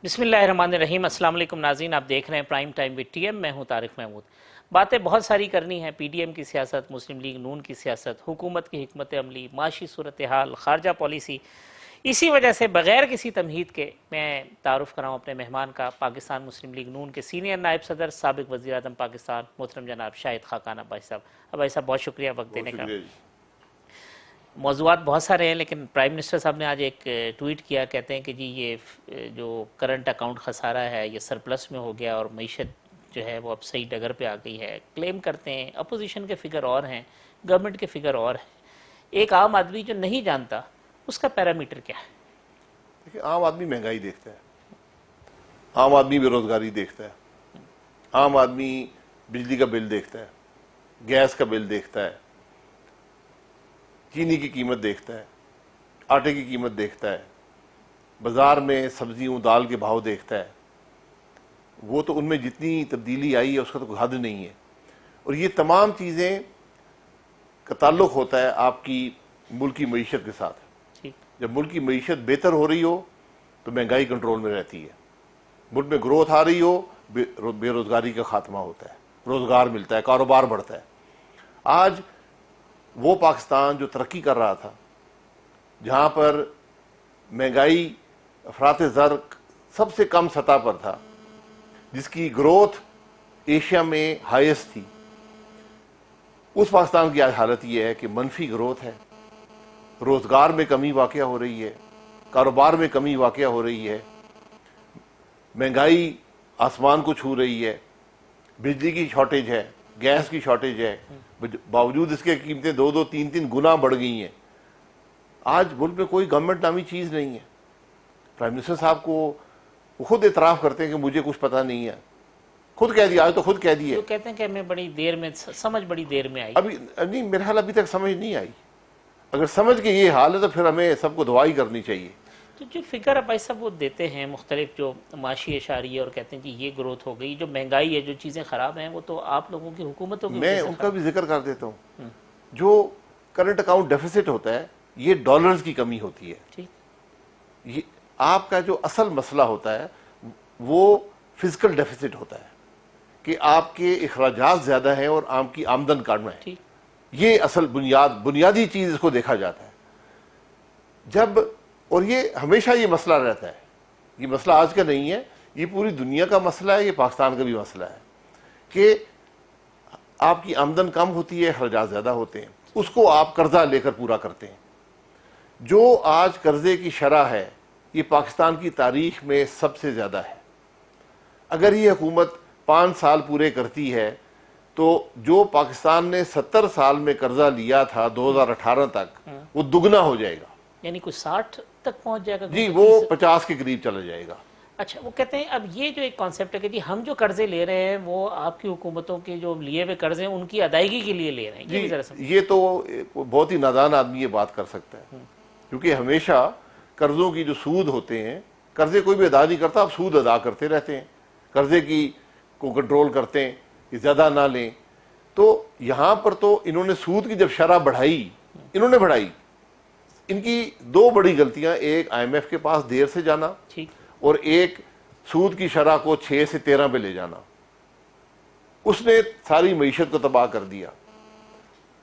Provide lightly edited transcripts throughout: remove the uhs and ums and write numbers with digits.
بسم اللہ الرحمن الرحیم۔ السلام علیکم ناظرین، آپ دیکھ رہے ہیں prime time with T M. میں ہوں طارق محمود۔ باتیں بہت ساری کرنی ہیں، پی ڈی ایم کی سیاست، مسلم لیگ نون کی سیاست، حکومت کی حکمت عملی، معاشی صورتحال، خارجہ پالیسی۔ اسی وجہ سے بغیر کسی تمہید کے میں تعارف کراؤں اپنے مہمان کا، پاکستان مسلم لیگ نون کے سینئر نائب صدر، سابق وزیر اعظم پاکستان، محترم جناب شاہد خاقان عباسی صاحب۔ عباسی صاحب بہت شکریہ وقت دینے کا۔ موضوعات بہت سارے ہیں، لیکن پرائم منسٹر صاحب نے آج ایک ٹویٹ کیا، کہتے ہیں کہ جی یہ جو کرنٹ اکاؤنٹ خسارہ ہے یہ سرپلس میں ہو گیا اور معیشت جو ہے وہ اب صحیح ڈگر پہ آ گئی ہے۔ کلیم کرتے ہیں اپوزیشن کے فگر اور ہیں، گورنمنٹ کے فگر اور ہیں۔ ایک عام آدمی جو نہیں جانتا اس کا پیرامیٹر کیا ہے؟ دیکھیں، عام آدمی مہنگائی دیکھتا ہے، عام آدمی بے روزگاری دیکھتا ہے، عام آدمی بجلی کا بل دیکھتا ہے، گیس کا بل دیکھتا ہے، چینی کی قیمت دیکھتا ہے، آٹے کی قیمت دیکھتا ہے، بازار میں سبزیوں دال کے بھاؤ دیکھتا ہے۔ وہ تو ان میں جتنی تبدیلی آئی ہے اس کا تو کوئی حد نہیں ہے۔ اور یہ تمام چیزیں کا تعلق ہوتا ہے آپ کی ملک کی معیشت کے ساتھ۔ جب ملک کی معیشت بہتر ہو رہی ہو تو مہنگائی کنٹرول میں رہتی ہے، ملک میں گروتھ آ رہی ہو بے روزگاری کا خاتمہ ہوتا ہے، روزگار ملتا ہے، کاروبار بڑھتا ہے۔ آج وہ پاکستان جو ترقی کر رہا تھا، جہاں پر مہنگائی افراط زر سب سے کم سطح پر تھا، جس کی گروتھ ایشیا میں ہائیسٹ تھی، اس پاکستان کی آج حالت یہ ہے کہ منفی گروتھ ہے، روزگار میں کمی واقع ہو رہی ہے، کاروبار میں کمی واقع ہو رہی ہے، مہنگائی آسمان کو چھو رہی ہے، بجلی کی شارٹیج ہے، گیس کی شارٹیج ہے، باوجود اس کے قیمتیں 2-3 گنا بڑھ گئی ہیں۔ آج ملک میں کوئی گورنمنٹ نامی چیز نہیں ہے۔ پرائم منسٹر صاحب کو وہ خود اعتراف کرتے ہیں کہ مجھے کچھ پتہ نہیں ہے، خود کہہ دیا، آج تو خود کہہ دیے۔ وہ کہتے ہیں کہ ہمیں بڑی دیر میں سمجھ بڑی دیر میں آئی۔ ابھی نہیں، میرے حال ابھی تک سمجھ نہیں آئی۔ اگر سمجھ کے یہ حال ہے تو پھر ہمیں سب کو دعائی کرنی چاہیے۔ تو جو فگر عباسی صاحب وہ دیتے ہیں مختلف جو معاشی اشاریہ، اور کہتے ہیں کہ یہ گروتھ ہو گئی، جو مہنگائی ہے، جو چیزیں خراب ہیں، وہ تو آپ لوگوں کی حکومتوں کی وجہ میں سے ان کا بھی ذکر کر دیتا ہوں۔ جو کرنٹ اکاؤنٹ ڈیفیسٹ ہوتا ہے یہ ڈالرز کی کمی ہوتی ہے۔ یہ آپ کا جو اصل مسئلہ ہوتا ہے وہ فزیکل ڈیفیسٹ ہوتا ہے کہ آپ کے اخراجات زیادہ ہیں اور آپ کی آمدن کم ہے۔ یہ اصل بنیادی چیز اس کو دیکھا جاتا ہے۔ جب اور یہ ہمیشہ یہ مسئلہ رہتا ہے، یہ مسئلہ آج کا نہیں ہے، یہ پوری دنیا کا مسئلہ ہے، یہ پاکستان کا بھی مسئلہ ہے کہ آپ کی آمدن کم ہوتی ہے، اخراجات زیادہ ہوتے ہیں، اس کو آپ قرضہ لے کر پورا کرتے ہیں۔ جو آج قرضے کی شرح ہے یہ پاکستان کی تاریخ میں سب سے زیادہ ہے۔ اگر یہ حکومت 5 سال پورے کرتی ہے تو جو پاکستان نے 70 سال میں قرضہ لیا تھا 2018 تک، وہ دگنا ہو جائے گا، یعنی کوئی 60 تک پہنچ جائے گا؟ جی وہ 50 کے قریب چلا جائے گا۔ اچھا، وہ کہتے ہیں اب یہ جو ایک کانسیپٹ ہے کہ جی ہم جو قرضے لے رہے ہیں وہ آپ کی حکومتوں کے جو لیے ہوئے قرضے ہیں ان کی ادائیگی کے لیے لے رہے ہیں، یہ بھی ذرا سمجھیں۔ یہ تو بہت ہی نادان آدمی یہ بات کر سکتا ہے، کیونکہ ہمیشہ قرضوں کی جو سود ہوتے ہیں، قرضے کوئی بھی ادا نہیں کرتا، آپ سود ادا کرتے رہتے ہیں، قرضے کی کو کنٹرول کرتے ہیں کہ زیادہ نہ لیں۔ تو یہاں پر تو انہوں نے سود کی جب شرح بڑھائی، انہوں نے بڑھائی، ان کی 2 بڑی غلطیاں، ایک آئی ایم ایف کے پاس دیر سے جانا اور ایک سود کی شرح کو 6 سے 13 پہ لے جانا۔ اس نے ساری معیشت کو تباہ کر دیا۔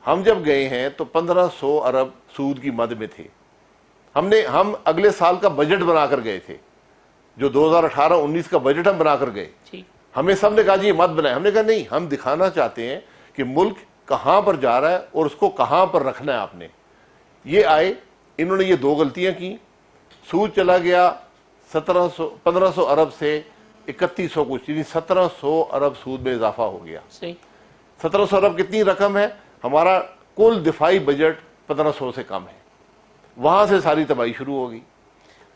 ہم جب گئے ہیں تو 1500 ارب سود کی مد میں تھے۔ ہم اگلے سال کا بجٹ بنا کر گئے تھے، جو 2018-19 کا بجٹ ہم بنا کر گئے۔ ہمیں سب نے کہا جی یہ مت بنائے، ہم نے کہا نہیں، ہم دکھانا چاہتے ہیں کہ ملک کہاں پر جا رہا ہے اور اس کو کہاں پر رکھنا ہے آپ نے۔ یہ آئے، انہوں نے یہ 2 غلطیاں کی، سود چلا گیا 1500 ارب سے 3100 کچھ، یعنی 1700 ارب سود میں اضافہ ہو گیا۔ 1700 ارب کتنی رقم ہے؟ ہمارا کل دفاعی بجٹ 1500 سے کم ہے۔ وہاں سے ساری تباہی شروع ہو گئی۔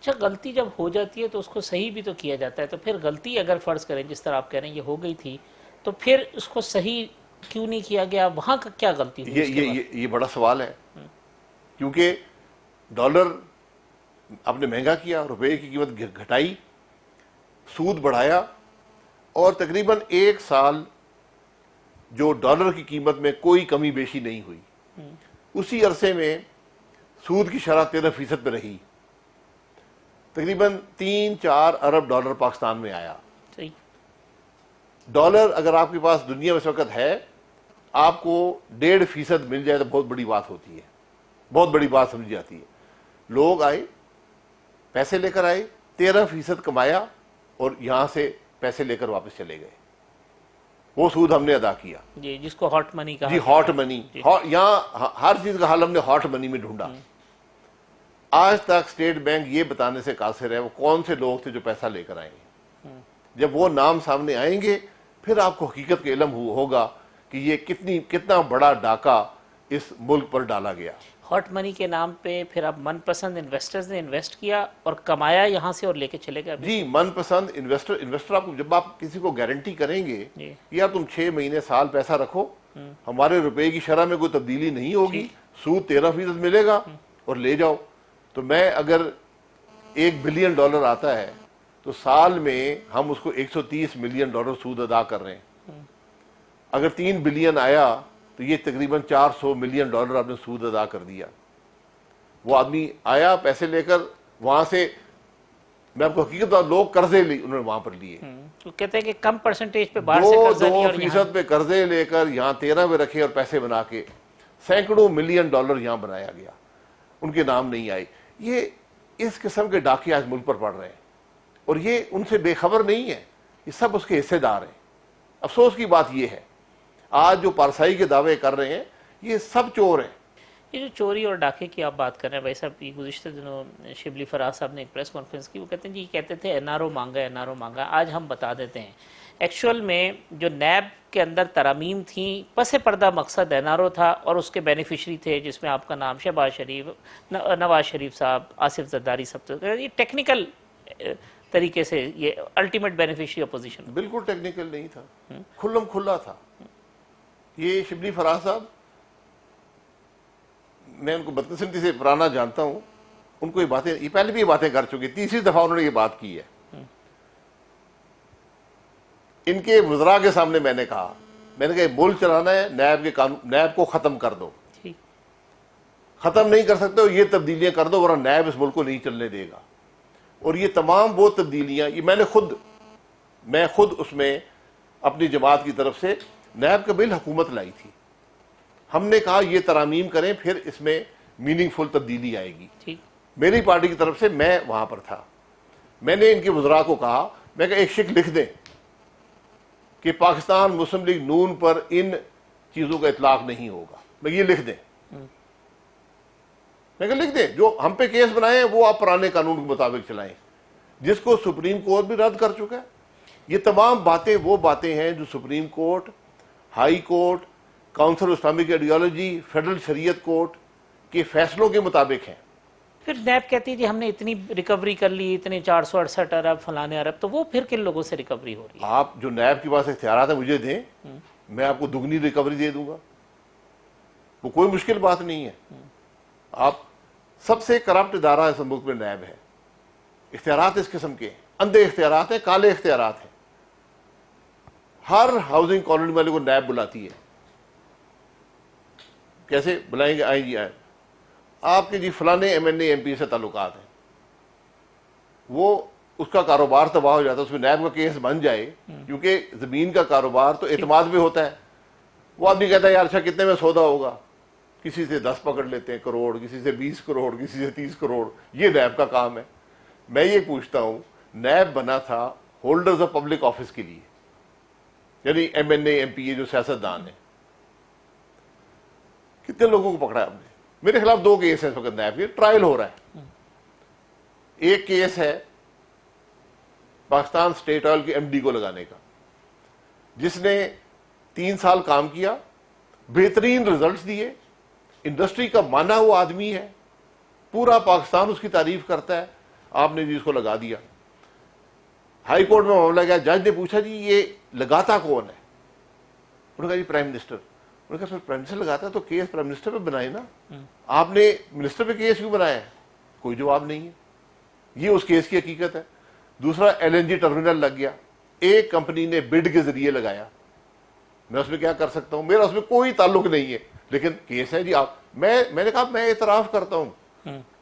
اچھا، غلطی جب ہو جاتی ہے تو اس کو صحیح بھی تو کیا جاتا ہے، تو پھر غلطی اگر فرض کریں جس طرح آپ کہہ رہے ہیں یہ ہو گئی تھی، تو پھر اس کو صحیح کیوں نہیں کیا گیا؟ وہاں کا کیا غلطی ہوئی؟ یہ بڑا سوال ہے، کیونکہ ڈالر آپ نے مہنگا کیا، روپے کی قیمت گھٹائی، سود بڑھایا، اور تقریباً 1 سال جو ڈالر کی قیمت میں کوئی کمی بیشی نہیں ہوئی، اسی عرصے میں سود کی شرح 13% پہ رہی۔ تقریباً 3-4 ارب ڈالر پاکستان میں آیا. صحیح. ڈالر اگر آپ کے پاس دنیا میں اس وقت ہے, آپ کو 1.5% مل جائے تو بہت بڑی بات ہوتی ہے, بہت بڑی بات سمجھی جاتی ہے. لوگ آئے, پیسے لے کر آئے, 13% کمایا اور یہاں سے پیسے لے کر واپس چلے گئے. وہ سود ہم نے ادا کیا, جی, جس کو ہاٹ منی کہا. جی ہاٹ منی. یہاں ہر چیز کا حل ہم نے ہاٹ منی میں ڈھونڈا. آج تک اسٹیٹ بینک یہ بتانے سے قاصر ہے وہ کون سے لوگ تھے جو پیسہ لے کر آئے ہیں. جب وہ نام سامنے آئیں گے پھر آپ کو حقیقت کا علم ہوگا کہ یہ کتنا بڑا ڈاکہ اس ملک پر ڈالا گیا. ہاٹ منی کے نام پہ پھر اب من پسند انویسٹرز نے انویسٹ کیا اور کمایا یہاں سے اور لے کے چلے گئے. جی, من پسند انویسٹر آپ جب آپ کسی کو گارنٹی کریں گے یا تم 6 مہینے سال پیسہ رکھو, ہمارے روپے کی شرح میں کوئی تبدیلی نہیں ہوگی, سود 13% ملے گا اور لے جاؤ. تو میں اگر $1 بلین آتا ہے تو سال میں ہم اس کو $130 ملین سود ادا کر رہے ہیں. اگر 3 بلین آیا تو یہ تقریباً $400 ملین آپ نے سود ادا کر دیا. وہ آدمی آیا پیسے لے کر وہاں سے, میں آپ کو حقیقت لوگ قرضے انہوں نے وہاں پر لیے, تو کہتے ہیں کہ کم پرسنٹیج پہ باہر سے قرضہ لیا اور 2% پہ قرضے لے کر یہاں 13 پہ رکھے اور پیسے بنا کے سینکڑوں ملین ڈالر یہاں بنایا گیا, ان کے نام نہیں آئے. یہ اس قسم کے ڈاکے آج ملک پر پڑ رہے ہیں اور یہ ان سے بے خبر نہیں ہے, یہ سب اس کے حصے دار ہیں. افسوس کی بات یہ ہے آج جو پارسائی کے دعوے کر رہے ہیں یہ سب چور ہیں. یہ جو چوری اور ڈاکے کی آپ بات کر رہے ہیں بھائی صاحب, یہ گزشتہ دنوں شبلی فراز صاحب نے ایک پریس کانفرنس کی, وہ کہتے ہیں جی کہتے تھے این آر او مانگا, این آر او مانگا. آج ہم بتا دیتے ہیں ایکچوئل میں جو نیب کے اندر ترامیم تھیں پس پردہ مقصد این آر او تھا اور اس کے بینیفیشری تھے جس میں آپ کا نام شہباز شریف, نواز شریف صاحب, آصف زرداری سب. یہ ٹیکنیکل طریقے سے یہ الٹیمیٹ بینیفیشری اپوزیشن. بالکل ٹیکنیکل نہیں تھا, کھلم کھلا تھا. یہ شبلی فراز صاحب, میں ان کو بدقسمتی سے پرانا جانتا ہوں, ان کو یہ پہلے بھی یہ باتیں کر چکے, تیسری دفعہ انہوں نے یہ بات کی ہے. ان کے وزراء کے سامنے میں نے کہا یہ ملک چلانا ہے, نیب کو ختم کر دو. ختم نہیں کر سکتے ہو, یہ تبدیلیاں کر دو ورنہ نیب اس ملک کو نہیں چلنے دے گا. اور یہ تمام وہ تبدیلیاں یہ میں خود اس میں اپنی جماعت کی طرف سے نیب کا بل حکومت لائی تھی. ہم نے کہا یہ ترامیم کریں پھر اس میں میننگ فل تبدیلی آئے گی. میری پارٹی کی طرف سے میں وہاں پر تھا. میں نے ان کے وزراء کو کہا, میں کہا ایک شک لکھ دیں کہ پاکستان مسلم لیگ نون پر ان چیزوں کا اطلاق نہیں ہوگا. میں یہ لکھ دیں, میں کہا لکھ دیں, جو ہم پہ کیس بنائے ہیں وہ آپ پرانے قانون کے مطابق چلائیں جس کو سپریم کورٹ بھی رد کر چکا ہے. یہ تمام باتیں وہ باتیں ہیں جو supreme court, high court, council Islamic ideology, federal شریعت کورٹ کے فیصلوں کے مطابق ہیں. پھر نیب کہتی ہے جی ہم نے اتنی ریکوری کر لی, اتنے 468 ارب فلانے ارب, تو وہ پھر کن لوگوں سے ریکوری ہو رہی ہے؟ آپ جو نیب کے پاس اختیارات ہیں مجھے دیں, میں آپ کو دگنی ریکوری دے دوں گا, وہ کوئی مشکل بات نہیں ہے. آپ سب سے کرپٹ ادارہ اس ملک میں نیب ہے. اختیارات اس قسم کے اندھے اختیارات ہیں, کالے اختیارات ہیں. ہر ہاؤسنگ کالونی والے کو نیب بلاتی ہے. کیسے بلائیں گے؟ آئیں جی آئیں, آپ کے جی فلانے M N A M P سے تعلقات ہیں, وہ اس کا کاروبار تباہ ہو جاتا ہے, اس میں نیب کا کیس بن جائے, کیونکہ زمین کا کاروبار تو اعتماد میں ہوتا ہے. وہ آدمی کہتا ہے یار اچھا کتنے میں سودا ہوگا, کسی سے 10 پکڑ لیتے ہیں کروڑ, کسی سے 20 کروڑ, کسی سے 30 کروڑ. یہ نیب کا کام ہے. میں یہ پوچھتا ہوں, نیب بنا تھا ہولڈرز آف پبلک آفس کے لیے, یعنی M N A M P A جو سیاستدان ہیں. کتنے لوگوں کو پکڑا ہے آپ نے؟ میرے خلاف 2 کیس ہیں اس وقت نیب کے, ٹرائل ہو رہا ہے. ایک کیس ہے پاکستان اسٹیٹ آئل کے ایم ڈی کو لگانے کا, جس نے 3 سال کام کیا, بہترین ریزلٹس دیے, انڈسٹری کا مانا ہوا آدمی ہے, پورا پاکستان اس کی تعریف کرتا ہے. آپ نے جی اس کو لگا دیا. ہائی کورٹ میں معاملہ گیا, جج نے پوچھا جی یہ لگاتا کون ہے؟ انہوں نے کہا جی پرائم منسٹر. انہوں نے کہا پھر پرائم منسٹر لگاتا ہے تو کیس پرائم منسٹر پہ بنائے نا, آپ نے منسٹر پہ کیس کیوں بنایا ہے؟ کوئی جواب نہیں ہے. یہ اس کیس کی حقیقت ہے. دوسرا ایل این جی ٹرمینل لگ گیا, ایک کمپنی نے بڈ کے ذریعے لگایا. میں اس میں کیا کر سکتا ہوں؟ میرا اس میں کوئی تعلق نہیں ہے, لیکن کیس ہے جی. آپ میں نے کہا میں اعتراف کرتا ہوں,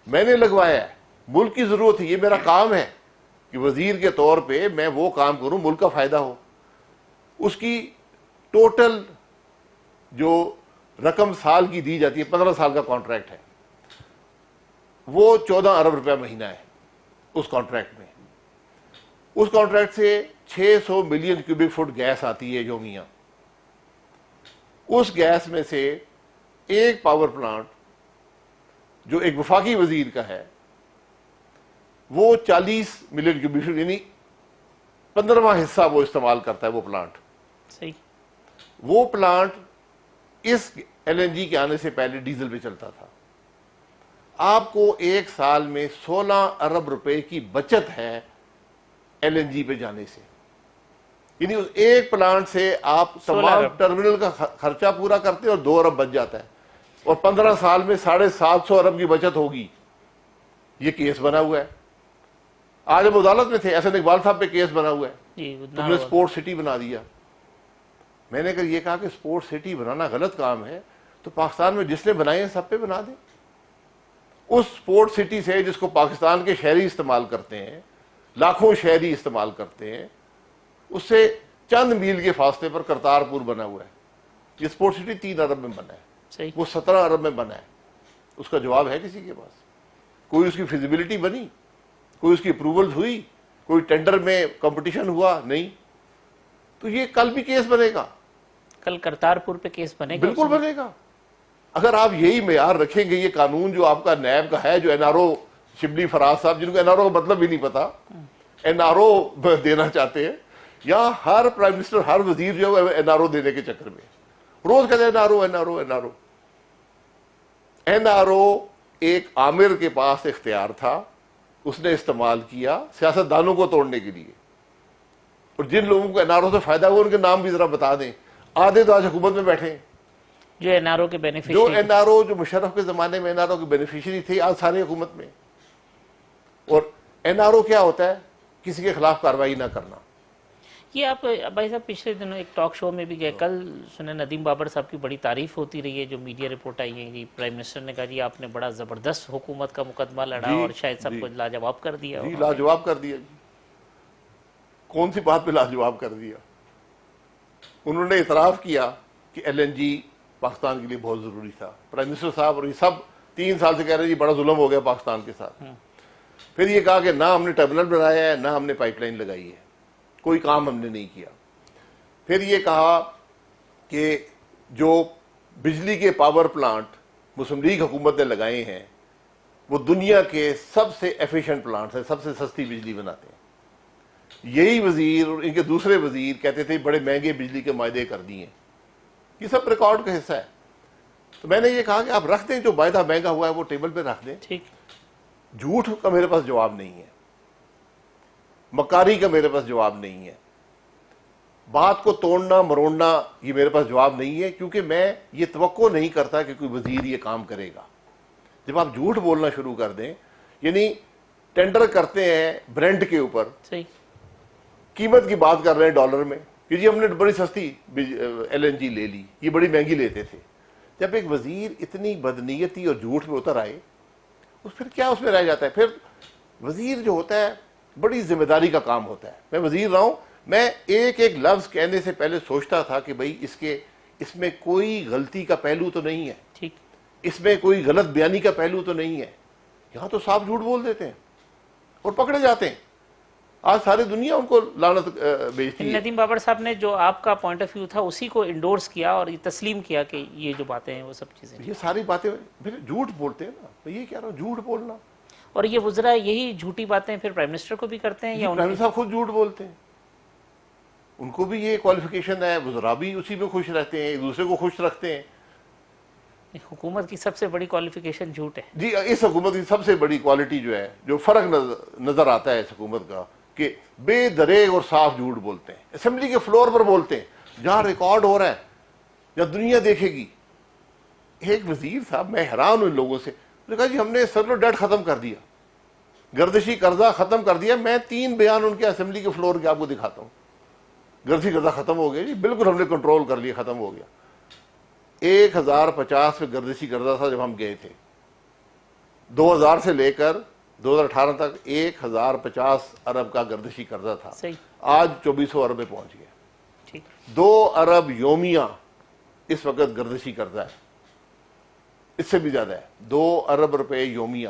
میں نے لگوایا ہے, ملک کی ضرورت ہے، یہ میرا کام ہے کہ وزیر کے طور پہ میں وہ کام کروں ملک کا فائدہ ہو۔ اس کی ٹوٹل جو رقم سال کی دی جاتی ہے، 15 سال کا کانٹریکٹ ہے، وہ 14 ارب روپے مہینہ ہے اس کانٹریکٹ میں۔ اس کانٹریکٹ سے 600 ملین کیوبک فٹ گیس آتی ہے یومیہ۔ اس گیس میں سے ایک پاور پلانٹ جو ایک وفاقی وزیر کا ہے وہ 40 ملین کیوبک فٹ، یعنی 15واں حصہ وہ استعمال کرتا ہے وہ پلانٹ۔ صحیح۔ وہ پلانٹ اس ایل این جی کے آنے سے پہلے ڈیزل پہ چلتا تھا۔ آپ کو ایک سال میں 16 ارب روپے کی بچت ہے ایل این جی پہ جانے سے، یعنی اس ایک پلانٹ سے آپ 16 تمام ارب۔ ٹرمینل کا خرچہ پورا کرتے اور 2 ارب بچ جاتا ہے، اور 15 سال میں 750 ارب کی بچت ہوگی۔ یہ کیس بنا ہوا ہے، آج ہم عدالت میں تھے، احسن اقبال صاحب پہ کیس بنا ہوا ہے، جی تم نے اسپورٹ سٹی بنا دیا۔ میں نے یہ کہا کہ اسپورٹ سٹی بنانا غلط کام ہے تو پاکستان میں جس نے بنائی ہے سب پہ بنا دیں۔ اس اسپورٹ سٹی سے جس کو پاکستان کے شہری استعمال کرتے ہیں، لاکھوں شہری استعمال کرتے ہیں، اس سے چند میل کے فاصلے پر کرتارپور بنا ہوا ہے۔ یہ اسپورٹ سٹی 3 ارب میں بنا ہے، صحیح۔ وہ 17 ارب میں بنا ہے۔ اس کا جواب ہے کسی کے پاس؟ کوئی اس کی فیزیبلٹی بنی؟ کوئی اس کی اپروول ہوئی؟ کوئی ٹینڈر میں کمپٹیشن ہوا؟ نہیں۔ تو یہ کل بھی کیس بنے گا، کل کرتارپور پہ کیس بنے گا؟ بالکل بنے گا۔ اگر آپ یہی معیار رکھیں گے، یہ قانون جو آپ کا نیب کا ہے، جو این آر او شبلی فراز صاحب، جن کو این آر او کا مطلب بھی نہیں پتا، این آر او دینا چاہتے ہیں، یا ہر پرائم منسٹر، ہر وزیر جو ہے این آر او دینے کے چکر میں روز کہتے ہیں N R O, N R O, N R O. N R O ایک عامر کے پاس اختیار تھا، اس نے استعمال کیا سیاست دانوں کو توڑنے کے لیے، اور جن لوگوں کو این آر او سے فائدہ ہوا ان کے نام بھی ذرا بتا دیں۔ آدھے تو آج حکومت میں بیٹھے ہیں، جو این آر او کے جو بینیفیشری این آر او، جو مشرف کے زمانے میں این آر او کے بینیفیشری تھے، آج سارے حکومت میں۔ اور این آر او کیا ہوتا ہے؟ کسی کے خلاف کارروائی نہ کرنا۔ یہ آپ بھائی صاحب پچھلے دنوں ایک ٹاک شو میں بھی گئے، کل سنے ندیم بابر صاحب کی بڑی تعریف ہوتی رہی ہے، جو میڈیا رپورٹ آئی ہے، جی پرائم منسٹر نے کہا جی آپ نے بڑا زبردست حکومت کا مقدمہ لڑا اور شاید سب کچھ لاجواب کر دیا۔ جی لاجواب کر دیا۔ جی کون سی بات پہ لاجواب کر دیا؟ انہوں نے اعتراف کیا کہ ایل این جی پاکستان کے لیے بہت ضروری تھا۔ پرائم منسٹر صاحب اور یہ سب 3 سال سے کہہ رہے ہیں جی بڑا ظلم ہو گیا پاکستان کے ساتھ۔ پھر یہ کہا کہ نہ ہم نے ٹرمینل بنایا ہے، نہ ہم نے پائپ لائن لگائی ہے، کوئی کام ہم نے نہیں کیا۔ پھر یہ کہا کہ جو بجلی کے پاور پلانٹ مسلم لیگ حکومت نے لگائے ہیں وہ دنیا کے سب سے ایفیشینٹ پلانٹس ہیں، سب سے سستی بجلی بناتے ہیں۔ یہی وزیر اور ان کے دوسرے وزیر کہتے تھے بڑے مہنگے بجلی کے معاہدے کر دیے۔ یہ سب ریکارڈ کا حصہ ہے۔ تو میں نے یہ کہا کہ آپ رکھ دیں، جو معاہدہ مہنگا ہوا ہے وہ ٹیبل پہ رکھ دیں۔ ٹھیک۔ جھوٹ کا میرے پاس جواب نہیں ہے، مکاری کا میرے پاس جواب نہیں ہے، بات کو توڑنا مروڑنا یہ میرے پاس جواب نہیں ہے، کیونکہ میں یہ توقع نہیں کرتا کہ کوئی وزیر یہ کام کرے گا۔ جب آپ جھوٹ بولنا شروع کر دیں، یعنی ٹینڈر کرتے ہیں برینڈ کے اوپر، صحیح۔ قیمت کی بات کر رہے ہیں ڈالر میں کہ جی ہم نے بڑی سستی ایل این جی لے لی، یہ بڑی مہنگی لیتے تھے۔ جب ایک وزیر اتنی بدنیتی اور جھوٹ میں اتر آئے، پھر کیا اس میں رہ جاتا ہے؟ پھر وزیر جو ہوتا ہے بڑی ذمہ داری کا کام ہوتا ہے۔ میں وزیر رہا ہوں، میں ایک ایک لفظ کہنے سے پہلے سوچتا تھا کہ بھئی اس میں کوئی غلطی کا پہلو تو نہیں ہے، ٹھیک۔ اس میں کوئی غلط بیانی کا پہلو تو نہیں ہے۔ یہاں تو صاف جھوٹ بول دیتے ہیں اور پکڑے جاتے ہیں۔ آج ساری دنیا ان کو لعنت بھیجتی ہے۔ ندیم بابر صاحب نے جو آپ کا پوائنٹ آف ویو تھا اسی کو انڈورس کیا اور یہ تسلیم کیا کہ یہ جو باتیں ہیں وہ سب چیزیں، یہ ساری باتیں پھر جھوٹ بولتے ہیں نا، میں یہ کہہ رہا ہوں، جھوٹ بولنا۔ اور یہ وزراء یہی جھوٹی باتیں پھر پرائم منسٹر کو بھی کرتے ہیں یا پرائم منسٹر صاحب خود جھوٹ بولتے ہیں، ان کو بھی یہ کوالیفیکیشن ہے، وزراء بھی اسی میں خوش رہتے ہیں، ایک دوسرے کو خوش رکھتے ہیں۔ حکومت کی سب سے بڑی کوالیفیکیشن جھوٹ ہے؟ جی اس حکومت کی سب سے بڑی کوالٹی جو ہے، جو فرق نظر آتا ہے اس حکومت کا، کہ بے دریغ اور صاف جھوٹ بولتے ہیں، اسمبلی کے فلور پر بولتے ہیں، جہاں ریکارڈ ہو رہا ہے، جہاں دنیا دیکھے گی۔ ایک وزیر صاحب، میں حیران ہوں ان لوگوں سے، انہوں نے کہا جی ہم نے سرکولر ڈیٹ ختم کر دیا، گردشی قرضہ ختم کر دیا۔ میں 3 بیان ان کے اسمبلی کے فلور کے آپ کو دکھاتا ہوں۔ گردشی قرضہ ختم ہو گیا جی، بالکل ہم نے کنٹرول کر لیا، ختم ہو گیا۔ 1050 پہ گردشی قرضہ تھا جب ہم گئے تھے، 2000 سے لے کر 2018 تک 1050 ارب کا گردشی قرضہ تھا، صحیح، آج 2400 ارب میں پہنچ گیا۔ ٹھیک 2 ارب یومیہ اس وقت گردشی قرضہ ہے، اس سے بھی زیادہ ہے، 2 ارب روپے یومیہ۔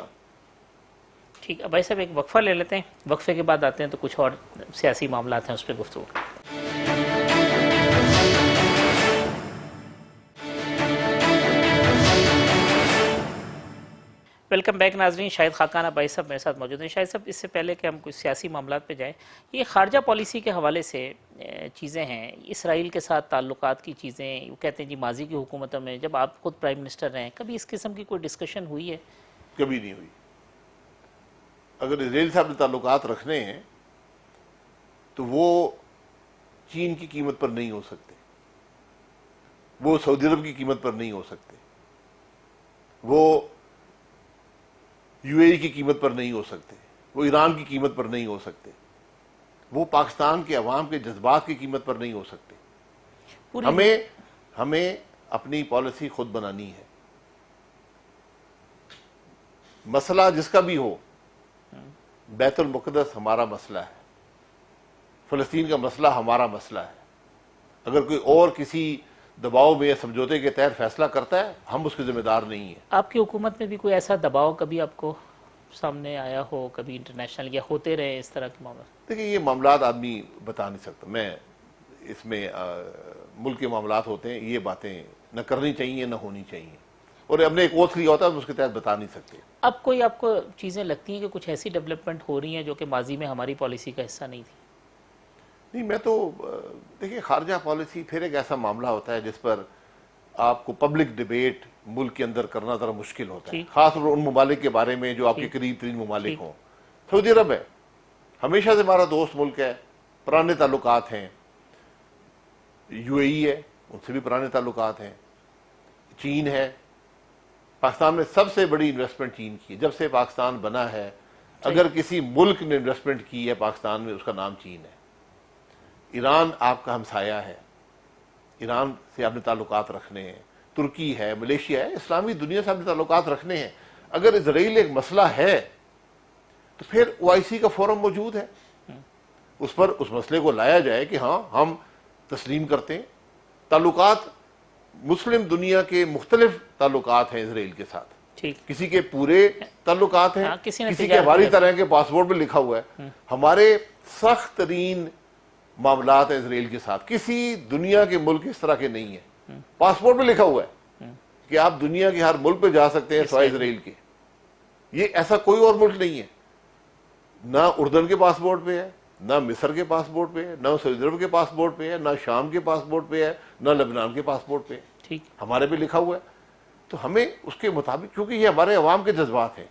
ٹھیک ہے بھائی صاحب، ایک وقفہ لے لیتے ہیں، وقفے کے بعد آتے ہیں تو کچھ اور سیاسی معاملات ہیں اس پہ گفتگو۔ ویلکم بیک ناظرین، شاہد خاقان بھائی صاحب میرے ساتھ موجود ہیں۔ شاہد صاحب، اس سے پہلے کہ ہم کچھ سیاسی معاملات پہ جائیں، یہ خارجہ پالیسی کے حوالے سے چیزیں ہیں، اسرائیل کے ساتھ تعلقات کی چیزیں، وہ کہتے ہیں جی ماضی کی حکومتوں میں جب آپ خود پرائم منسٹر رہے ہیں، کبھی اس قسم کی کوئی ڈسکشن ہوئی ہے؟ کبھی نہیں ہوئی۔ اگر اسرائیل سے اپنے تعلقات رکھنے ہیں تو وہ چین کی قیمت پر نہیں ہو سکتے، وہ سعودی عرب کی قیمت پر نہیں ہو سکتے، وہ یو اے ای کی قیمت پر نہیں ہو سکتے، وہ ایران کی قیمت پر نہیں ہو سکتے، وہ پاکستان کے عوام کے جذبات کی قیمت پر نہیں ہو سکتے۔ ہمیں اپنی پالیسی خود بنانی ہے، مسئلہ جس کا بھی ہو۔ بیت المقدس ہمارا مسئلہ ہے، فلسطین کا مسئلہ ہمارا مسئلہ ہے۔ اگر کوئی اور کسی دباؤ میں یا سمجھوتے کے تحت فیصلہ کرتا ہے، ہم اس کے ذمہ دار نہیں ہیں۔ آپ کی حکومت میں بھی کوئی ایسا دباؤ کبھی آپ کو سامنے آیا ہو، کبھی انٹرنیشنل یا ہوتے رہے اس طرح کے معاملات؟ دیکھیں، یہ معاملات آدمی بتا نہیں سکتا، میں اس میں ملک کے معاملات ہوتے ہیں، یہ باتیں نہ کرنی چاہیے نہ ہونی چاہیے، اور ہم نے ایک اوتھ لیا ہوتا ہے، ہم اس کے تحت بتا نہیں سکتے۔ اب کوئی آپ کو چیزیں لگتی ہیں کہ کچھ ایسی ڈیولپمنٹ ہو رہی ہیں جو کہ ماضی میں ہماری پالیسی کا حصہ نہیں تھی؟ نہیں، میں تو دیکھیں، خارجہ پالیسی پھر ایک ایسا معاملہ ہوتا ہے جس پر آپ کو پبلک ڈیبیٹ ملک کے اندر کرنا ذرا مشکل ہوتا ہے، خاص طور پر ان ممالک کے بارے میں جو آپ کے قریب ترین ممالک ہوں۔ سعودی عرب ہے، ہمیشہ سے ہمارا دوست ملک ہے، پرانے تعلقات ہیں۔ یو اے ای ہے، ان سے بھی پرانے تعلقات ہیں۔ چین ہے، پاکستان میں سب سے بڑی انویسٹمنٹ چین کی ہے جب سے پاکستان بنا ہے۔ اگر کسی ملک نے انویسٹمنٹ کی ہے پاکستان میں، اس کا نام چین ہے۔ ایران آپ کا ہمسایہ ہے، ایران سے آپ نے تعلقات رکھنے ہیں۔ ترکی ہے، ملیشیا ہے، اسلامی دنیا سے آپ نے تعلقات رکھنے ہیں۔ اگر اسرائیل ایک مسئلہ ہے تو پھر او آئی سی کا فورم موجود ہے، اس پر اس مسئلے کو لایا جائے کہ ہاں ہم تسلیم کرتے ہیں۔ تعلقات مسلم دنیا کے مختلف تعلقات ہیں اسرائیل کے ساتھ، ٹھیک، کسی کے پورے تعلقات ہیں، کسی نے کسی کے ہماری طرح کے پاسپورٹ میں لکھا ہوا ہے۔ ہمارے سخت ترین معاملات ہیں اسرائیل کے ساتھ، کسی دنیا کے ملک اس طرح کے نہیں ہیں۔ پاسپورٹ میں لکھا ہوا ہے کہ آپ دنیا کے ہر ملک پہ جا سکتے ہیں سوائے اسرائیل کے۔ یہ ایسا کوئی اور ملک نہیں ہے، نہ اردن کے پاسپورٹ پہ ہے، نہ مصر کے پاسپورٹ پہ ہے، نہ سعودی عرب کے پاسپورٹ پہ ہے، نہ شام کے پاسپورٹ پہ ہے، نہ لبنان کے پاسپورٹ پہ ہے۔ ٹھیک، ہمارے پہ لکھا ہوا ہے، تو ہمیں اس کے مطابق، کیونکہ یہ ہمارے عوام کے جذبات ہیں۔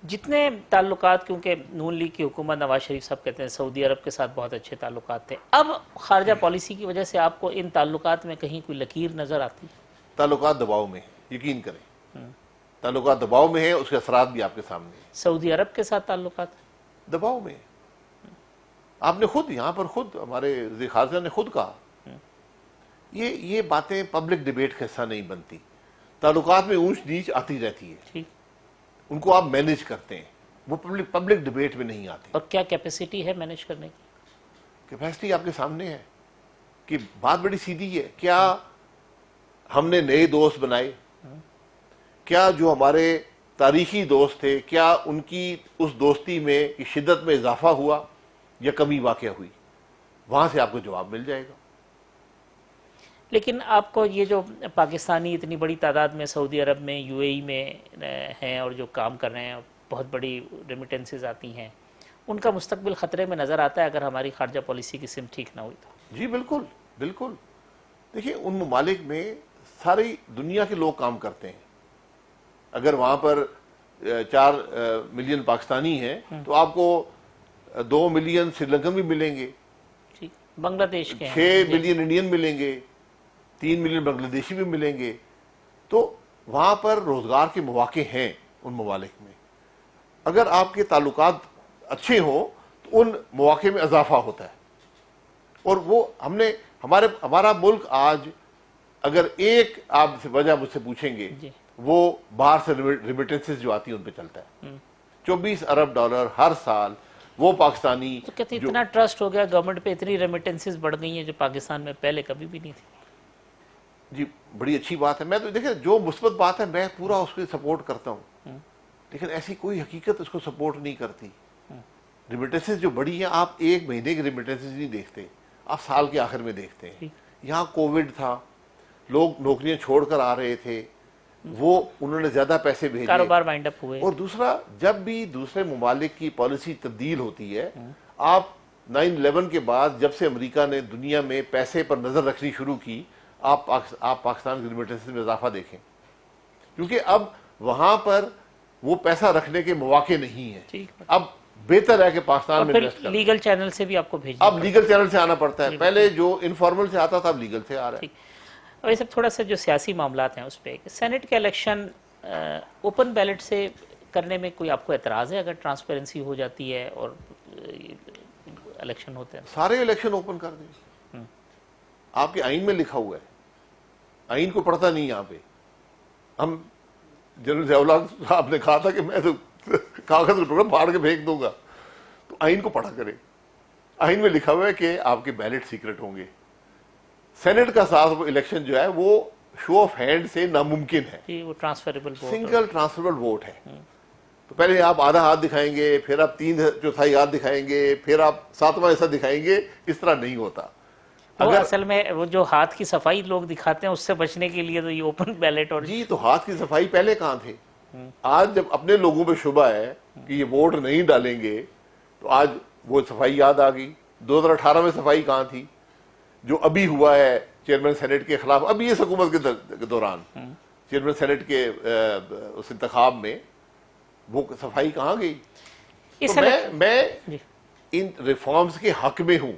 جتنے تعلقات، کیونکہ نون لیگ کی حکومت نواز شریف صاحب کہتے ہیں سعودی عرب کے ساتھ بہت اچھے تعلقات تھے، اب خارجہ پالیسی کی وجہ سے آپ کو ان تعلقات میں کہیں کوئی لکیر نظر آتی ہے؟ تعلقات دباؤ میں ہیں، یقین کریں، تعلقات دباؤ میں ہیں، اس کے اثرات بھی آپ کے سامنے ہیں۔ سعودی عرب کے ساتھ تعلقات؟ دباؤ میں آپ نے خود یہاں پر خود ہمارے وزیر خارجہ نے خود کہا، یہ باتیں پبلک ڈیبیٹ کا حصہ نہیں بنتی۔ تعلقات میں اونچ نیچ آتی رہتی ہے، ٹھیک، ان کو آپ مینیج کرتے ہیں، وہ پبلک ڈیبیٹ میں نہیں آتے۔ اور کیا کیپیسٹی ہے مینیج کرنے کی؟ کیپیسٹی آپ کے سامنے ہے کہ بات بڑی سیدھی ہے۔ کیا ہم نے نئے دوست بنائے؟ کیا جو ہمارے تاریخی دوست تھے، کیا ان کی اس دوستی میں کی شدت میں اضافہ ہوا یا کمی واقع ہوئی؟ وہاں سے آپ کو جواب مل جائے گا۔ لیکن آپ کو یہ جو پاکستانی اتنی بڑی تعداد میں سعودی عرب میں، یو اے ای میں ہیں اور جو کام کر رہے ہیں، بہت بڑی ریمیٹنسز آتی ہیں، ان کا مستقبل خطرے میں نظر آتا ہے اگر ہماری خارجہ پالیسی کی سمت ٹھیک نہ ہوئی تو؟ جی بالکل بالکل۔ دیکھیں، ان ممالک میں ساری دنیا کے لوگ کام کرتے ہیں۔ اگر وہاں پر 4 ملین پاکستانی ہیں تو آپ کو 2 ملین سری لنکن بھی ملیں گے، ٹھیک، بنگلہ دیش کے 6 ملین انڈین ملیں گے، 3 ملین بنگلہ دیشی بھی ملیں گے۔ تو وہاں پر روزگار کے مواقع ہیں ان ممالک میں۔ اگر آپ کے تعلقات اچھے ہوں تو ان مواقع میں اضافہ ہوتا ہے، اور وہ ہمارا ملک آج، اگر ایک آپ وجہ مجھ سے پوچھیں گے، جی، وہ باہر سے ریمیٹنسز جو آتی ہیں ان پہ چلتا ہے۔ $24 ارب ہر سال وہ پاکستانی تو کہتے ہیں اتنا ٹرسٹ ہو گیا گورنمنٹ پہ, اتنی ریمیٹنسز بڑھ گئی ہیں جو پاکستان میں پہلے کبھی بھی نہیں تھی. جی بڑی اچھی بات ہے. میں تو دیکھیں جو مثبت بات ہے میں پورا اس کو سپورٹ کرتا ہوں, لیکن ایسی کوئی حقیقت اس کو سپورٹ نہیں کرتی. ریمیٹنسز جو بڑی ہیں, آپ ایک مہینے کی ریمیٹنسز نہیں دیکھتے, آپ سال کے آخر میں دیکھتے ہیں. یہاں کووڈ تھا, لوگ نوکریاں چھوڑ کر آ رہے تھے, وہ انہوں نے زیادہ پیسے بھیجے, کاروبار وائنڈ اپ ہوئے. اور دوسرا جب بھی دوسرے ممالک کی پالیسی تبدیل ہوتی ہے, آپ 9/11 کے بعد جب سے امریکہ نے دنیا میں پیسے پر نظر رکھنی شروع کی, آپ پاکستان کی ریمیٹنسز میں اضافہ دیکھیں, کیونکہ اب وہاں پر وہ پیسہ رکھنے کے مواقع نہیں ہیں. اب بہتر ہے کہ پاکستان میں انویسٹ کریں. لیگل چینل سے بھی آپ کو بھیجنا, اب لیگل چینل سے آنا پڑتا ہے, پہلے جو انفارمل سے آتا تھا اب لیگل سے آ رہا ہے. اور یہ سب تھوڑا سا جو سیاسی معاملات ہیں اس پہ, سینٹ کے الیکشن اوپن بیلٹ سے کرنے میں کوئی آپ کو اعتراض ہے اگر ٹرانسپیرنسی ہو جاتی ہے اور الیکشن ہوتے ہیں؟ سارے الیکشن اوپن کر دیں, آپ کے آئین میں لکھا ہوا ہے, آئین کو پڑھتا نہیں یہاں پہ. ہم جنرل ضیاء صاحب نے کہا تھا کہ میں تو کاغذ کا ٹکڑا پھاڑ کے پھینک دوں گا, تو آئین کو پڑھا کرے. آئین میں لکھا ہوا ہے کہ آپ کے بیلٹ سیکرٹ ہوں گے. سینٹ کا ساتھ الیکشن جو ہے وہ شو آف ہینڈ سے ناممکن ہے, وہ ٹرانسفریبل سنگل ٹرانسفریبل ووٹ ہے. تو پہلے آپ آدھا ہاتھ دکھائیں گے, پھر آپ 3/4 ہاتھ دکھائیں گے, پھر آپ 7واں حصہ دکھائیں گے, اس طرح نہیں ہوتا. اگر اصل میں وہ جو ہاتھ کی صفائی لوگ دکھاتے ہیں اس سے بچنے کے لیے تو یہ اوپن بیلٹ. اور جی تو ہاتھ کی صفائی پہلے کہاں تھے؟ آج جب اپنے لوگوں پہ شبہ ہے کہ یہ ووٹ نہیں ڈالیں گے, تو آج وہ صفائی یاد آ گئی. 2018 میں صفائی کہاں تھی؟ جو ابھی ہوا ہے چیئرمین سینٹ کے خلاف, ابھی اس حکومت کے دوران چیئرمین سینٹ کے اس انتخاب میں, وہ صفائی کہاں گئی؟ تو میں ان ریفارمز کے حق میں ہوں,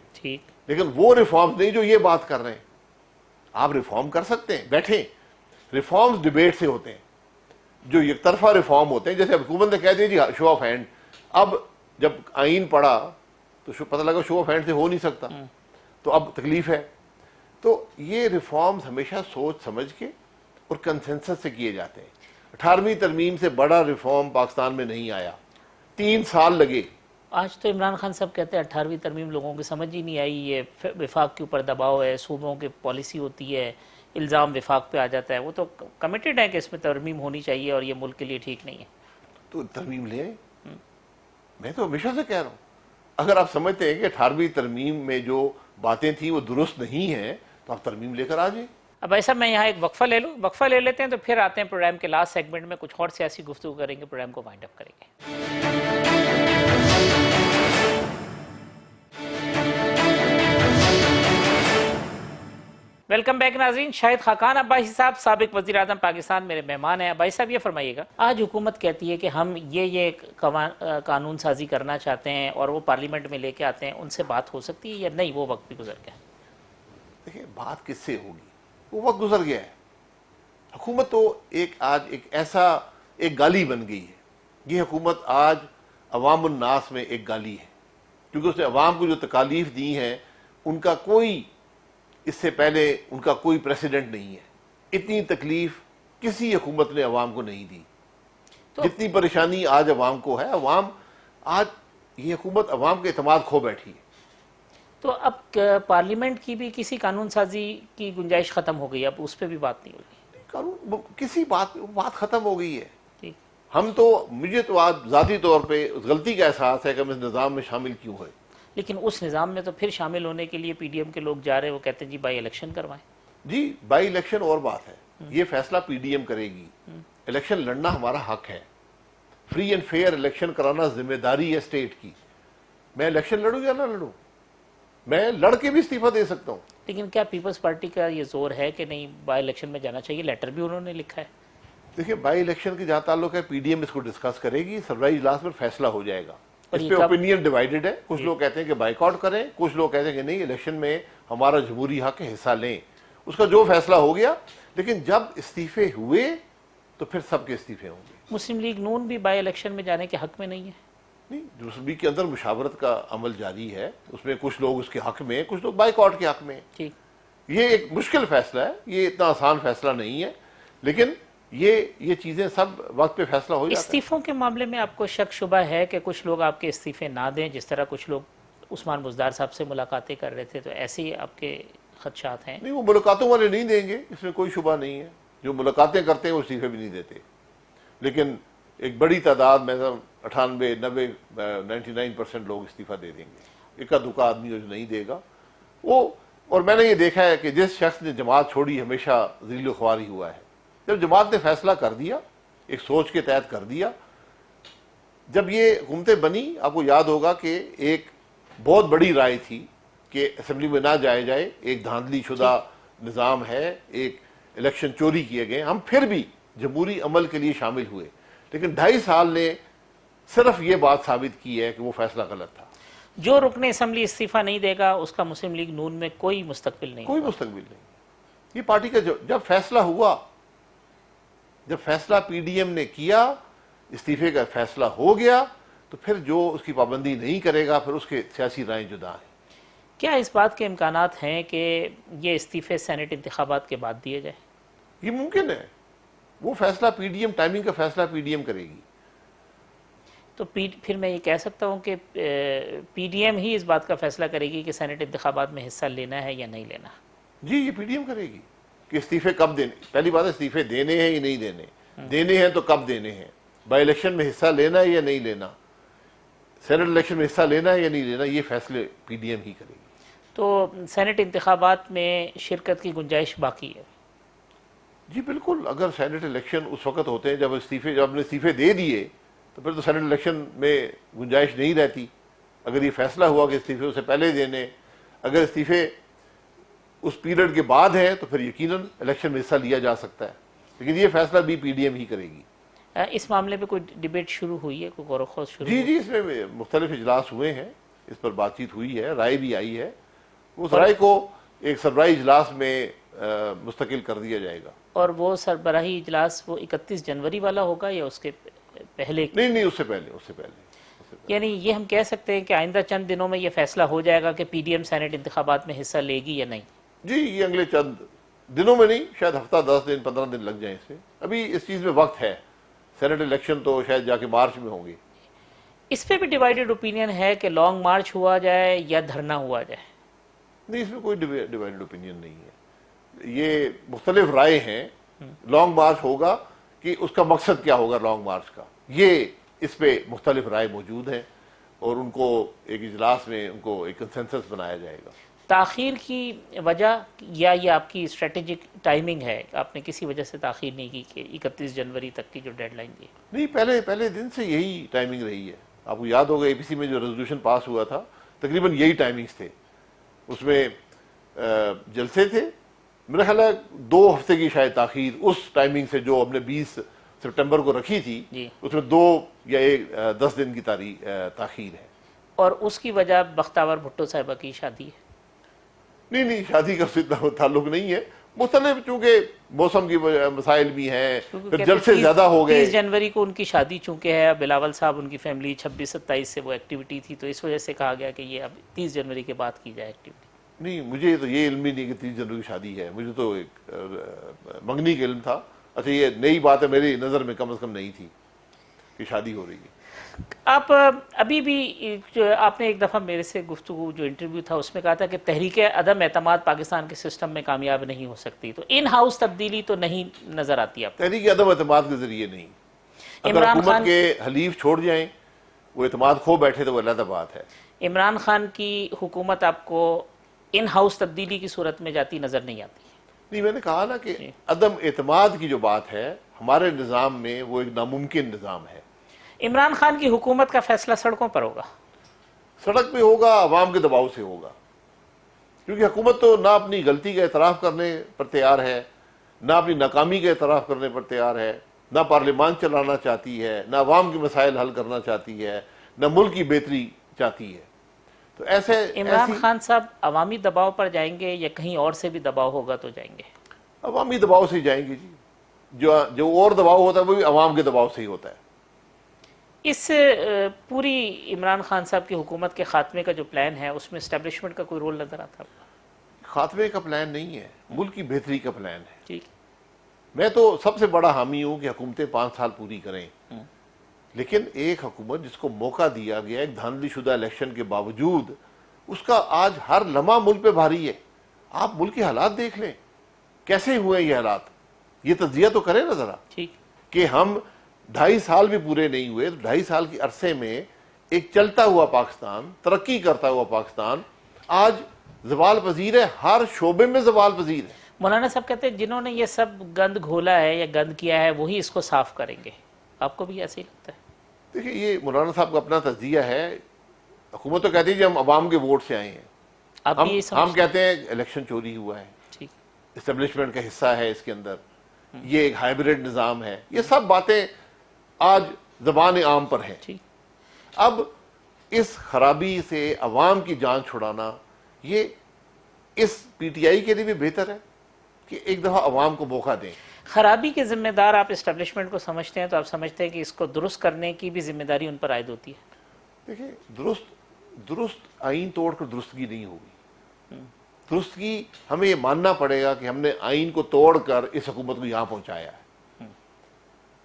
لیکن وہ ریفارمز نہیں جو یہ بات کر رہے ہیں. آپ ریفارم کر سکتے ہیں, بیٹھیں. ریفارمز ڈیبیٹ سے ہوتے ہیں, جو یک طرفہ ریفارم ہوتے ہیں, جیسے حکومت نے کہہ دیا جی شو آف ہینڈ. اب جب آئین پڑھا تو پتہ لگا شو آف ہینڈ سے ہو نہیں سکتا, تو اب تکلیف ہے. تو یہ ریفارمز ہمیشہ سوچ سمجھ کے اور کنسنسس سے کیے جاتے ہیں. 18ویں ترمیم سے بڑا ریفارم پاکستان میں نہیں آیا, 3 سال لگے. آج تو عمران خان صاحب کہتے ہیں 18ویں ترمیم لوگوں کی سمجھ ہی نہیں آئی, یہ وفاق کے اوپر دباؤ ہے, صوبوں کی پالیسی ہوتی ہے, الزام وفاق پہ آ جاتا ہے. وہ تو کمیٹڈ ہے کہ اس میں ترمیم ہونی چاہیے اور یہ ملک کے لیے ٹھیک نہیں ہے. تو ترمیم لے آئیں. میں تو ہمیشہ سے کہہ رہا ہوں, اگر آپ سمجھتے ہیں کہ 18ویں ترمیم میں جو باتیں تھیں وہ درست نہیں ہیں, تو آپ ترمیم لے کر آ جائیں. اب ایسا میں یہاں ایک وقفہ لے لوں, وقفہ لے لیتے ہیں, تو پھر آتے ہیں پروگرام کے لاسٹ سیگمنٹ میں, کچھ اور سیاسی گفتگو کریں گے, پروگرام کو وائنڈ اپ کریں گے. ویلکم بیک ناظرین. شاہد خاقان عباسی صاحب سابق وزیر اعظم پاکستان میرے مہمان ہیں. عباسی صاحب یہ فرمائیے گا, آج حکومت کہتی ہے کہ ہم یہ قانون سازی کرنا چاہتے ہیں اور وہ پارلیمنٹ میں لے کے آتے ہیں, ان سے بات ہو سکتی ہے یا نہیں, وہ وقت بھی گزر گیا؟ دیکھیں بات کس سے ہوگی, وہ وقت گزر گیا ہے. حکومت تو آج ایک گالی بن گئی ہے. یہ حکومت آج عوام الناس میں ایک گالی ہے, کیونکہ اس نے عوام کو جو تکالیف دی ہیں ان کا کوئی, اس سے پہلے ان کا کوئی پریسیڈنٹ نہیں ہے. اتنی تکلیف کسی حکومت نے عوام کو نہیں دی جتنی پریشانی آج عوام کو ہے. عوام آج, یہ حکومت عوام کے اعتماد کھو بیٹھی ہے. تو اب پارلیمنٹ کی بھی کسی قانون سازی کی گنجائش ختم ہو گئی, اب اس پہ بھی بات نہیں ہوگی. قانون کسی بات ختم ہو گئی ہے. مجھے تو آج ذاتی طور پہ اس غلطی کا احساس ہے کہ ہم اس نظام میں شامل کیوں ہوئے. لیکن اس نظام میں تو پھر شامل ہونے کے لیے پی ڈی ایم کے لوگ جا رہے ہیں, وہ کہتے ہیں جی بائی الیکشن کروائیں. جی بائی الیکشن اور بات ہے, یہ فیصلہ پی ڈی ایم کرے گی. الیکشن لڑنا ہمارا حق ہے, فری اینڈ فیئر الیکشن کرانا ذمہ داری ہے اسٹیٹ کی. میں الیکشن لڑوں یا نہ لڑوں, میں لڑ کے بھی استعفیٰ دے سکتا ہوں. لیکن کیا پیپلز پارٹی کا یہ زور ہے کہ نہیں بائی الیکشن میں جانا چاہیے؟ لیٹر بھی انہوں نے لکھا ہے. دیکھیں بائی الیکشن کی جہاں تعلق ہے, پی ڈی ایم اس کو ڈسکس کرے گی, سربراہی اجلاس میں فیصلہ ہو جائے گا. اس پہ اوپینین ڈیوائیڈڈ ہے. کچھ لوگ کہتے ہیں کہ بائیکاٹ کریں, کچھ لوگ کہتے ہیں کہ نہیں الیکشن میں ہمارا جمہوری حق ہے, حصہ لیں. اس کا جو فیصلہ ہو گیا. لیکن جب استعفے ہوئے تو پھر سب کے استعفے ہوں گے. مسلم لیگ نون بھی بائی الیکشن میں جانے کے حق میں نہیں ہے. نہیں, مسلم لیگ کے اندر مشاورت کا عمل جاری ہے, اس میں کچھ لوگ اس کے حق میں, کچھ لوگ بائیکاٹ کے حق میں. ٹھیک, یہ ایک مشکل فیصلہ ہے, یہ اتنا آسان فیصلہ نہیں ہے, لیکن یہ چیزیں سب وقت پہ فیصلہ ہو جاتا ہے۔ استعفوں کے معاملے میں آپ کو شک شبہ ہے کہ کچھ لوگ آپ کے استعفے نہ دیں، جس طرح کچھ لوگ عثمان بزدار صاحب سے ملاقاتیں کر رہے تھے، تو ایسے ہی آپ کے خدشات ہیں؟ نہیں، وہ ملاقاتوں والے نہیں دیں گے، اس میں کوئی شبہ نہیں ہے۔ جو ملاقاتیں کرتے ہیں وہ استعفے بھی نہیں دیتے، لیکن ایک بڑی تعداد میں 98 90 99% لوگ استعفیٰ دے دیں گے۔ اکا دکا آدمی جو نہیں دے گا وہ، اور میں نے یہ دیکھا ہے کہ جس شخص نے جماعت چھوڑی ہمیشہ ذلیل و خواری ہوا ہے۔ جب جماعت نے فیصلہ کر دیا، ایک سوچ کے تحت کر دیا، جب یہ حکومتیں بنی، آپ کو یاد ہوگا کہ ایک بہت بڑی رائے تھی کہ اسمبلی میں نہ جائے جائے، ایک دھاندلی شدہ نظام ہے، ایک الیکشن چوری کیے گئے، ہم پھر بھی جمہوری عمل کے لیے شامل ہوئے، لیکن 2.5 سال نے صرف یہ بات ثابت کی ہے کہ وہ فیصلہ غلط تھا۔ جو رکن اسمبلی استعفیٰ نہیں دے گا اس کا مسلم لیگ نون میں کوئی مستقبل نہیں کوئی ہوگا۔ مستقبل نہیں۔ یہ پارٹی کا جب فیصلہ ہوا، جب فیصلہ پی ڈی ایم نے کیا، استعفے کا فیصلہ ہو گیا، تو پھر جو اس کی پابندی نہیں کرے گا، پھر اس کے سیاسی رائے جدا ہیں۔ کیا اس بات کے امکانات ہیں کہ یہ استعفے سینٹ انتخابات کے بعد دیے جائیں؟ یہ ممکن ہے، وہ فیصلہ پی ڈی ایم، ٹائمنگ کا فیصلہ پی ڈی ایم کرے گی۔ تو پھر میں یہ کہہ سکتا ہوں کہ پی ڈی ایم ہی اس بات کا فیصلہ کرے گی کہ سینٹ انتخابات میں حصہ لینا ہے یا نہیں لینا؟ جی، یہ پی ڈی ایم کرے گی کہ استعفے کب دینے۔ پہلی بات ہے استعفے دینے ہیں یا نہیں دینے، دینے ہیں تو کب دینے ہیں، بائی الیکشن میں حصہ لینا ہے یا نہیں لینا، سینٹ الیکشن میں حصہ لینا ہے یا نہیں لینا، یہ فیصلے پی ڈی ایم ہی کرے گی۔ تو سینٹ انتخابات میں شرکت کی گنجائش باقی ہے؟ جی بالکل، اگر سینٹ الیکشن اس وقت ہوتے ہیں جب ہم نے استعفے دے دیے، تو پھر تو سینٹ الیکشن میں گنجائش نہیں رہتی۔ اگر یہ فیصلہ ہوا کہ استعفے اسے پہلے دینے، اگر استعفے اس پیریڈ کے بعد ہیں تو پھر یقیناً الیکشن میں حصہ لیا جا سکتا ہے، لیکن یہ فیصلہ بھی پی ڈی ایم ہی کرے گی۔ اس معاملے پہ کوئی ڈیبیٹ شروع ہوئی ہے، کوئی غور و خوض شروع جی ہوئی؟ جی، اس میں مختلف اجلاس ہوئے ہیں، اس پر بات چیت ہوئی ہے، رائے بھی آئی ہے۔ اس رائے کو ایک سربراہی اجلاس میں مستقل کر دیا جائے گا۔ اور وہ سربراہی اجلاس وہ 31 جنوری والا ہوگا یا اس کے پہلے؟ نہیں، اس سے پہلے۔ یعنی یہ ہم کہہ سکتے ہیں کہ آئندہ چند دنوں میں یہ فیصلہ ہو جائے گا کہ پی ڈی ایم سینٹ انتخابات میں حصہ لے گی یا نہیں؟ جی، یہ اگلے چند دنوں میں نہیں، شاید ہفتہ 10 دن 15 دن لگ جائیں اس میں، ابھی اس چیز میں وقت ہے۔ سینٹ الیکشن تو شاید جا کے مارچ میں ہوں گے۔ اس پہ بھی ڈیوائیڈڈ اوپینین ہے کہ لانگ مارچ ہوا جائے یا دھرنا ہوا جائے؟ نہیں، اس میں کوئی ڈیوائیڈڈ اوپینین نہیں ہے، یہ مختلف رائے ہیں۔ لانگ مارچ ہوگا کہ اس کا مقصد کیا ہوگا لانگ مارچ کا، یہ اس پہ مختلف رائے موجود ہیں، اور ان کو ایک اجلاس میں ان کو ایک کنسنسس بنایا جائے گا۔ تاخیر کی وجہ یا یہ آپ کی اسٹریٹجک ٹائمنگ ہے، آپ نے کسی وجہ سے تاخیر نہیں کی کہ 31 جنوری تک کی جو ڈیڈ لائن دی؟ نہیں، پہلے دن سے یہی ٹائمنگ رہی ہے۔ آپ کو یاد ہوگا اے پی سی میں جو ریزولوشن پاس ہوا تھا، تقریباً یہی ٹائمنگز تھے، اس میں جلسے تھے، میرا خیال ہے 2 ہفتے کی شاید تاخیر اس ٹائمنگ سے جو ہم نے 20 سپٹمبر کو رکھی تھی، جی، اس میں 2 یا 10 دن کی تاخیر ہے۔ اور اس کی وجہ بختیار بھٹو صاحبہ کی شادی ہے؟ نہیں، شادی کا اس سے اتنا تعلق نہیں ہے، مختلف چونکہ موسم کی مسائل بھی ہیں، پھر جلسے زیادہ ہو گئے۔ 30 جنوری کو ان کی شادی چونکہ ہے، بلاول صاحب ان کی فیملی 26-27 سے وہ ایکٹیویٹی تھی، تو اس وجہ سے کہا گیا کہ یہ اب 30 جنوری کے بعد کی جائے ایکٹیویٹی۔ نہیں، مجھے تو یہ علم ہی نہیں کہ 30 جنوری کی شادی ہے، مجھے تو ایک منگنی کا علم تھا۔ اچھا، یہ نئی بات ہے، میری نظر میں کم از کم نہیں تھی کہ شادی ہو رہی ہے۔ آپ ابھی بھی آپ نے ایک دفعہ میرے سے گفتگو جو انٹرویو تھا اس میں کہا تھا کہ تحریک عدم اعتماد پاکستان کے سسٹم میں کامیاب نہیں ہو سکتی، تو ان ہاؤس تبدیلی تو نہیں نظر آتی آپ کو؟ تحریک عدم اعتماد کے ذریعے نہیں، اگر عمران حکومت خان کے حلیف چھوڑ جائیں، وہ اعتماد کھو بیٹھے تو وہ علیحدہ بات ہے۔ عمران خان کی حکومت آپ کو ان ہاؤس تبدیلی کی صورت میں جاتی نظر نہیں آتی؟ نہیں، میں نے کہا نا کہ عدم اعتماد کی جو بات ہے ہمارے نظام میں، وہ ایک ناممکن نظام ہے۔ عمران خان کی حکومت کا فیصلہ سڑکوں پر ہوگا؟ سڑک پہ ہوگا، عوام کے دباؤ سے ہوگا، کیونکہ حکومت تو نہ اپنی غلطی کا اعتراف کرنے پر تیار ہے، نہ اپنی ناکامی کا اعتراف کرنے پر تیار ہے، نہ پارلیمان چلانا چاہتی ہے، نہ عوام کے مسائل حل کرنا چاہتی ہے، نہ ملک کی بہتری چاہتی ہے۔ تو عمران خان صاحب عوامی دباؤ پر جائیں گے یا کہیں اور سے بھی دباؤ ہوگا تو جائیں گے؟ عوامی دباؤ سے ہی جائیں گے جی، جو اور دباؤ ہوتا ہے وہ بھی عوام کے دباؤ سے ہی ہوتا ہے۔ اس پوری عمران خان صاحب کی حکومت کے خاتمے کا جو پلان ہے اس میں اسٹیبلشمنٹ کا کوئی رول نظر آتا ہے؟ خاتمے کا پلان نہیں ہے، ملک کی بہتری کا پلان ہے۔ ٹھیک، میں تو سب سے بڑا حامی ہوں کہ حکومتیں 5 سال پوری کریں، لیکن ایک حکومت جس کو موقع دیا گیا ایک دھاندلی شدہ الیکشن کے باوجود، اس کا آج ہر لمحہ ملک پہ بھاری ہے۔ آپ ملک کے حالات دیکھ لیں، کیسے ہوئے یہ حالات، یہ تجزیہ تو کریں نا ذرا، کہ ہم 2.5 سال بھی پورے نہیں ہوئے، 2.5 سال کے عرصے میں ایک چلتا ہوا پاکستان، ترقی کرتا ہوا پاکستان آج زوال پذیر ہے، ہر شعبے میں زوال پذیر ہے۔ مولانا صاحب کہتے ہیں جنہوں نے یہ سب گند گھولا ہے یا گند کیا ہے وہی اس کو صاف کریں گے، آپ کو بھی ایسے ہی لگتا ہے؟ دیکھیں، یہ مولانا صاحب کا اپنا تجزیہ ہے۔ حکومت تو کہتی ہے کہ ہم عوام کے ووٹ سے آئے ہیں، آپ بھی یہ ہم کہتے ہیں الیکشن چوری ہوا ہے، ٹھیک، اسٹیبلشمنٹ کا حصہ ہے اس کے اندر، یہ ایک ہائبریڈ نظام ہے، یہ سب باتیں آج زبان عام پر ہیں۔ ٹھیک، اب اس خرابی سے عوام کی جان چھڑانا یہ اس پی ٹی آئی کے لیے بھی بہتر ہے کہ ایک دفعہ عوام کو موقع دیں۔ خرابی کے ذمہ دار آپ اسٹیبلشمنٹ کو سمجھتے ہیں، تو آپ سمجھتے ہیں کہ اس کو درست کرنے کی بھی ذمہ داری ان پر عائد ہوتی ہے؟ دیکھیں، درست آئین توڑ کر درستگی نہیں ہوگی۔ درستگی ہمیں یہ ماننا پڑے گا کہ ہم نے آئین کو توڑ کر اس حکومت کو یہاں پہنچایا ہے،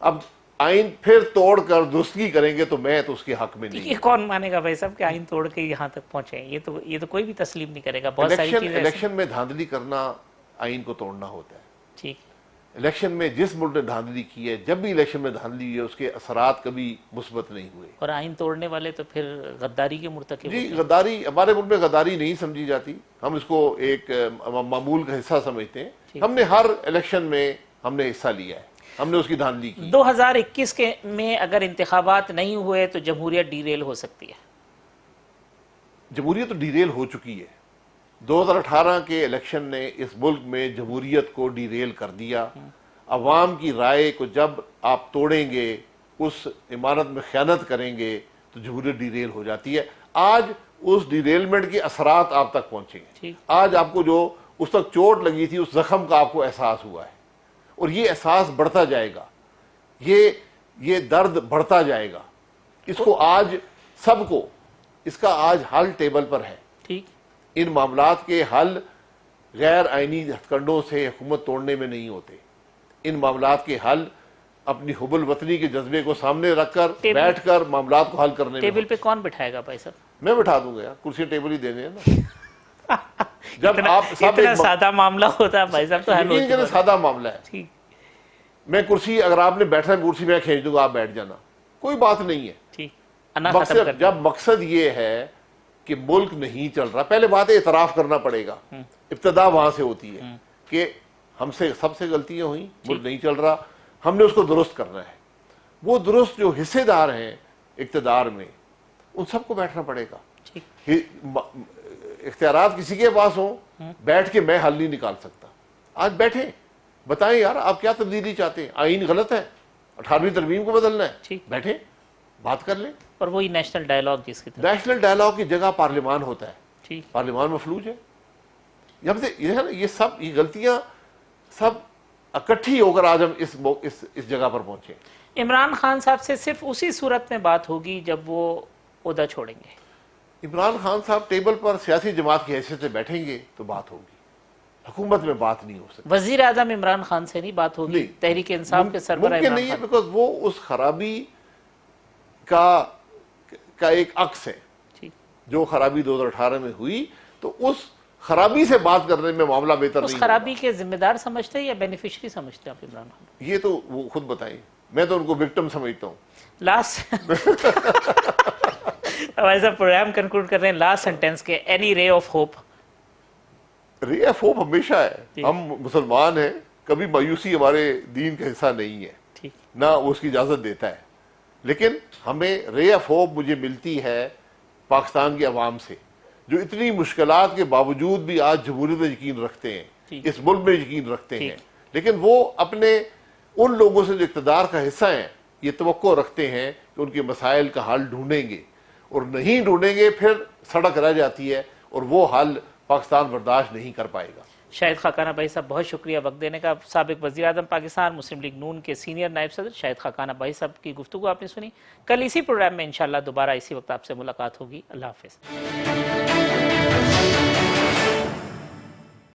اب آئین پھر توڑ کر درستگی کریں گے تو میں تو اس کے حق میں نہیں۔ یہ کون مانے گا بھائی صاحب کہ آئین توڑ کے یہاں تک پہنچے؟ یہ تو کوئی بھی تسلیم نہیں کرے گا۔ بہت ساری چیزیں الیکشن میں دھاندلی کرنا آئین کو توڑنا ہوتا ہے۔ ٹھیک، الیکشن میں جس ملک نے دھاندلی کی ہے، جب بھی الیکشن میں دھاندلی ہوئی ہے، اس کے اثرات کبھی مثبت نہیں ہوئے۔ اور آئین توڑنے والے تو پھر غداری کے مرتکب جی، ہوتے ہیں۔ غداری ہمارے ملک میں غداری نہیں سمجھی جاتی، ہم اس کو ایک معمول کا حصہ سمجھتے ہیں۔ ہم نے ہر الیکشن میں ہم نے حصہ لیا ہے، ہم نے اس کی دھاندلی کی۔ 2021 میں اگر انتخابات نہیں ہوئے تو جمہوریت ڈی ریل ہو سکتی ہے؟ جمہوریت تو ڈی ریل ہو چکی ہے۔ 2018 کے الیکشن نے اس ملک میں جمہوریت کو ڈی ریل کر دیا۔ عوام کی رائے کو جب آپ توڑیں گے، اس عمارت میں خیانت کریں گے تو جمہوریت ڈی ریل ہو جاتی ہے۔ آج اس ڈی ریلمنٹ کے اثرات آپ تک پہنچے ہیں۔ آج آپ کو جو اس تک چوٹ لگی تھی، اس زخم کا آپ کو احساس ہوا ہے، اور یہ احساس بڑھتا جائے گا، یہ درد بڑھتا جائے گا۔ اس کو آج سب کو، اس کا آج حل ٹیبل پر ہے۔ ٹھیک، ان معاملات کے حل غیر آئینی ہتھ کنڈوں سے حکومت توڑنے میں نہیں ہوتے۔ ان معاملات کے حل اپنی حب الوطنی کے جذبے کو سامنے رکھ کر بیٹھ کر معاملات کو حل کرنے میں۔ ٹیبل پہ کون بٹھائے گا بھائی صاحب؟ میں بٹھا دوں گا یار، کرسی ٹیبل ہی دینے ہیں نا۔ جب آپ اتنا سادہ معاملہ ہوتا ہے بھائی صاحب تو حل ہوتا ہے۔ سادہ معاملہ ہے۔ ٹھیک، میں کرسی، اگر آپ نے بیٹھنا ہے کرسی میں کھینچ دوں گا، آپ بیٹھ جانا، کوئی بات نہیں ہے۔ ٹھیک، انا ختم کر دیں۔ جب مقصد یہ ہے کہ ملک نہیں چل رہا، پہلے بات ہے اعتراف کرنا پڑے گا، ابتدا وہاں سے ہوتی ہے کہ ہم سے سب سے غلطیاں ہوئیں، ملک نہیں چل رہا، ہم نے اس کو درست کرنا ہے۔ وہ درست جو حصے دار ہیں اقتدار میں، ان سب کو بیٹھنا پڑے گا۔ اختیارات کسی کے پاس ہوں، بیٹھ کے میں حل نہیں نکال سکتا۔ آج بیٹھیں، بتائیں یار آپ کیا تبدیلی چاہتے ہیں، آئین غلط ہے، 18ویں ترمیم کو بدلنا ہے، بیٹھیں بات کر لیں۔ اور وہی نیشنل ڈائلاگ جس کی طرف، نیشنل ڈائلاگ کی جگہ پارلیمان ہوتا ہے، ٹھیک، پارلیمان مفلوج ہے۔ یہ سب یہ غلطیاں سب اکٹھی ہو کر آج ہم اس جگہ پر پہنچے۔ عمران خان صاحب سے صرف اسی صورت میں بات ہوگی جب وہ عہدہ چھوڑیں گے؟ عمران خان صاحب ٹیبل پر سیاسی جماعت کی حیثیت سے بیٹھیں گے تو بات ہوگی، حکومت میں بات نہیں ہو سکتی۔ وزیر اعظم عمران خان سے نہیں بات ہوگی؟ تحریک انصاف کے سربراہ ممکن عمران نہیں ہے، خان، بیکاز وہ اس خرابی کا ایک عکس ہے۔ ٹھیک، جو خرابی 2018 میں ہوئی، تو اس خرابی سے بات کرنے میں معاملہ بہتر اس نہیں خرابی کے ذمہ دار سمجھتے ہیں یا بینیفیشری سمجھتے ہیں آپ عمران خان؟ ہوگا۔ یہ تو وہ خود بتائیں، میں تو ان کو وکٹم سمجھتا ہوں۔ لاسٹ ایسا پروگرام کنکلوڈ کر رہے ہیں لاسٹ سینٹینس کے، اینی رے آف ہوپ؟ رے آف ہوپ ہمیشہ ہے، ہم مسلمان ہیں، کبھی مایوسی ہمارے دین کا حصہ نہیں ہے، ٹھیک، نہ وہ اس کی اجازت دیتا ہے، لیکن ہمیں رے آف ہوپ مجھے ملتی ہے پاکستان کے عوام سے، جو اتنی مشکلات کے باوجود بھی آج جمہوریت میں یقین رکھتے ہیں، اس ملک میں یقین رکھتے ہیں، لیکن وہ اپنے ان لوگوں سے جو اقتدار کا حصہ ہیں یہ توقع رکھتے ہیں کہ ان کے مسائل کا حل ڈھونڈیں گے، اور نہیں ڈھونڈیں گے پھر سڑک رہ جاتی ہے، اور وہ حل پاکستان برداشت نہیں کر پائے گا۔ شاہد خاقانہ بھائی صاحب بہت شکریہ وقت دینے کا۔ سابق وزیر اعظم پاکستان، مسلم لیگ نون کے سینئر نائب صدر شاہد خاقانہ بھائی صاحب کی گفتگو آپ نے سنی۔ کل اسی پروگرام میں انشاءاللہ دوبارہ اسی وقت آپ سے ملاقات ہوگی۔ اللہ حافظ۔